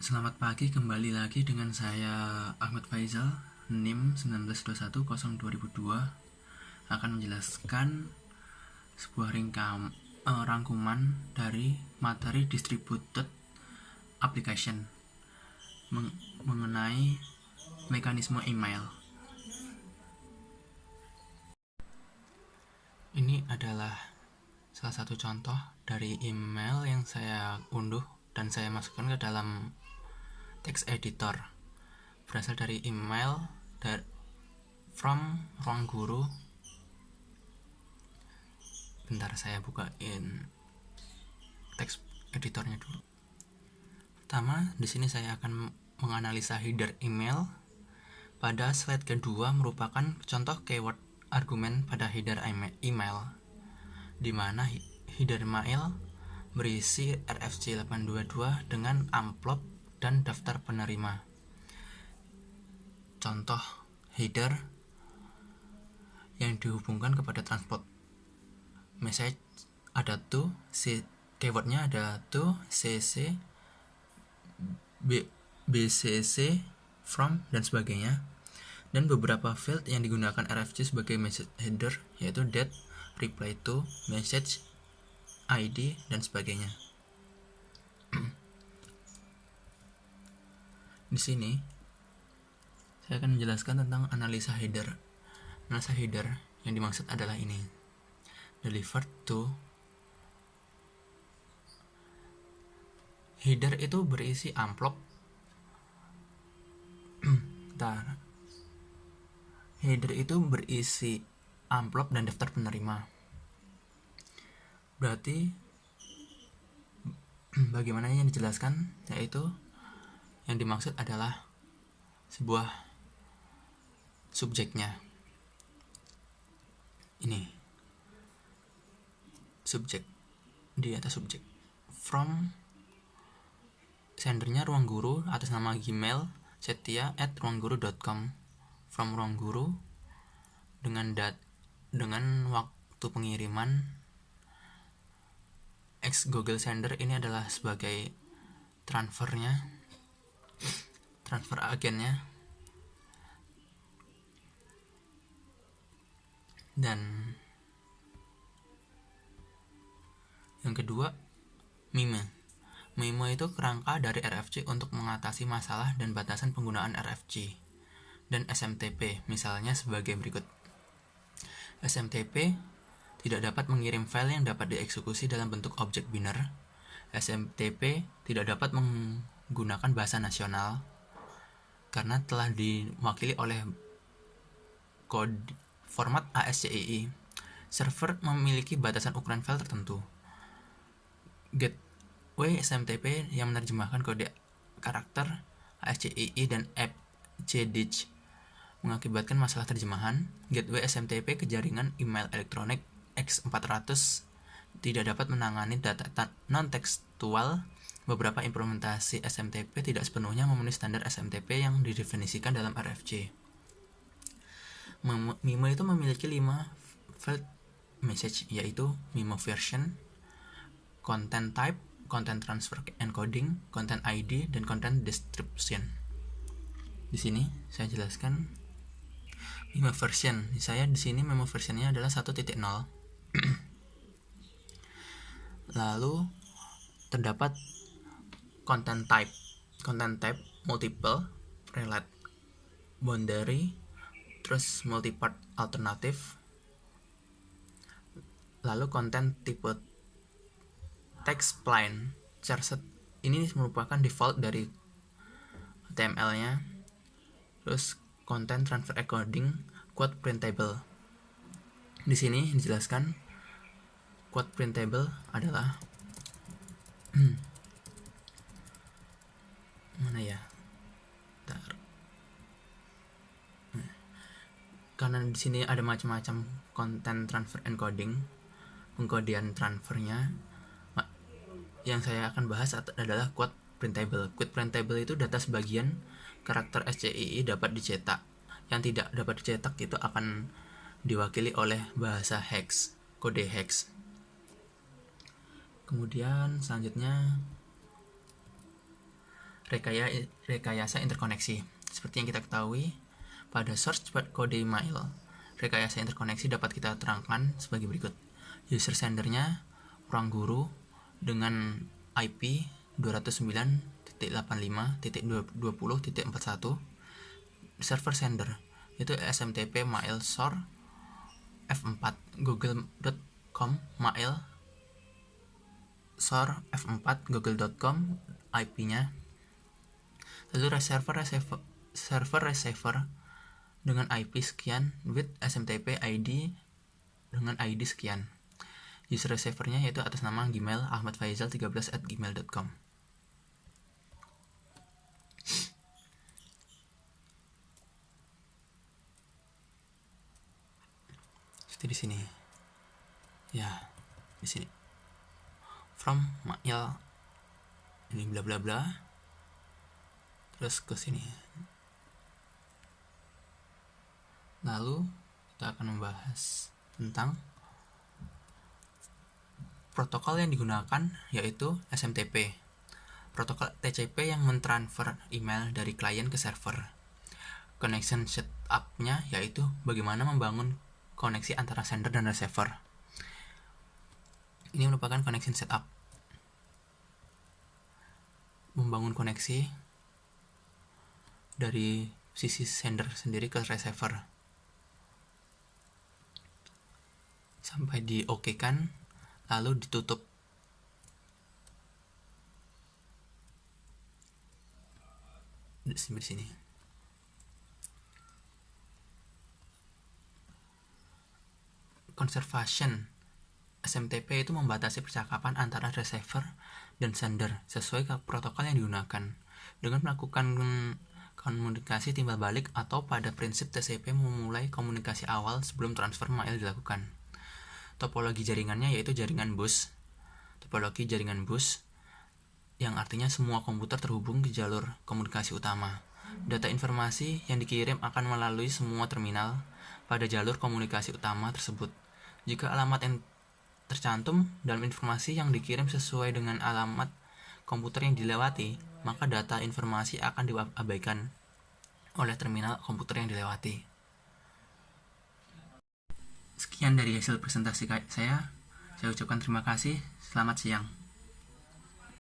Selamat pagi, kembali lagi dengan saya Ahmad Faizal, NIM 1921-0202, akan menjelaskan sebuah rangkuman dari materi distributed application mengenai mekanisme email. Ini adalah salah satu contoh dari email yang saya unduh dan saya masukkan ke dalam text editor. Berasal dari email from ruang guru. Bentar, saya bukain text editornya dulu. Pertama, di sini saya akan menganalisa header email. Pada slide kedua merupakan contoh keyword argumen pada header email, di mana header email berisi RFC 822 dengan amplop dan daftar penerima. Contoh header yang dihubungkan kepada transport message ada to, keywordnya ada to, cc, bcc, from, dan sebagainya. Dan beberapa field yang digunakan RFC sebagai message header yaitu date, reply to, message, ID, dan sebagainya. Di sini saya akan menjelaskan tentang analisa header. Analisa header yang dimaksud adalah ini: delivered to. Header itu berisi amplop. Header itu berisi amplop dan daftar penerima. Berarti bagaimana yang dijelaskan, yaitu yang dimaksud adalah sebuah subjeknya. Ini subjek, di atas subjek. From, sendernya ruang guru atas nama Gmail setia@ruangguru.com. From ruang guru dengan waktu pengiriman X Google Sender. Ini adalah sebagai transfer agennya. Dan yang kedua, MIME. MIME itu kerangka dari RFC untuk mengatasi masalah dan batasan penggunaan RFC dan SMTP, misalnya sebagai berikut. SMTP tidak dapat mengirim file yang dapat dieksekusi dalam bentuk objek biner. SMTP tidak dapat menggunakan bahasa nasional karena telah diwakili oleh kode format ASCII. Server memiliki batasan ukuran file tertentu. Gateway SMTP yang menerjemahkan kode karakter ASCII dan FJDIC mengakibatkan masalah terjemahan. Gateway SMTP ke jaringan email elektronik X400 tidak dapat menangani data non-tekstual. Beberapa implementasi SMTP tidak sepenuhnya memenuhi standar SMTP yang didefinisikan dalam RFC. MIME itu memiliki 5 field message, yaitu MIME version, content type, content transfer encoding, content ID, dan content description. Di sini saya jelaskan MIME version. Saya di sini MIME versionnya adalah 1.0. Lalu terdapat content type. Content type multiple, relate, boundary, terus multipart alternative. Lalu content tipe text plain, charset. Ini merupakan default dari HTML-nya. Terus content transfer encoding, quote printable. Di sini dijelaskan quote printable adalah mana ya? Karena di sini ada macam-macam content transfer encoding, pengkodian transfernya. Yang saya akan bahas adalah quote printable. Quote printable itu data sebagian karakter SCII dapat dicetak. Yang tidak dapat dicetak itu akan diwakili oleh bahasa hex, kode hex. Kemudian selanjutnya rekayasa interkoneksi. Seperti yang kita ketahui, pada source kode email, rekayasa interkoneksi dapat kita terangkan sebagai berikut. User sendernya ruang guru dengan IP 209.85.20.41. Server sender itu SMTP mail source f4 google.com mail source f4 google.com IP-nya. Lalu server receiver dengan IP sekian with SMTP ID dengan ID sekian. User receivernya yaitu atas nama Gmail ahmadfaizal13@gmail.com. Seperti di sini. Ya, di sini. From mail ini bla bla bla. Terus ke sini. Lalu kita akan membahas tentang protokol yang digunakan yaitu SMTP. Protokol TCP yang mentransfer email dari klien ke server. Connection setup-nya yaitu bagaimana membangun koneksi antara sender dan receiver. Ini merupakan connection setup. Membangun koneksi dari sisi sender sendiri ke receiver. Sampai di-OK-kan, lalu ditutup. Di sini. Conservation SMTP itu membatasi percakapan antara receiver dan sender sesuai protokol yang digunakan. Dengan melakukan komunikasi timbal balik atau pada prinsip TCP memulai komunikasi awal sebelum transfer mail dilakukan. Topologi jaringannya yaitu jaringan bus. Topologi jaringan bus yang artinya semua komputer terhubung ke jalur komunikasi utama. Data informasi yang dikirim akan melalui semua terminal pada jalur komunikasi utama tersebut. Jika alamat yang tercantum dalam informasi yang dikirim sesuai dengan alamat komputer yang dilewati, maka data informasi akan diabaikan oleh terminal komputer yang dilewati. Sekian dari hasil presentasi saya ucapkan terima kasih. Selamat siang.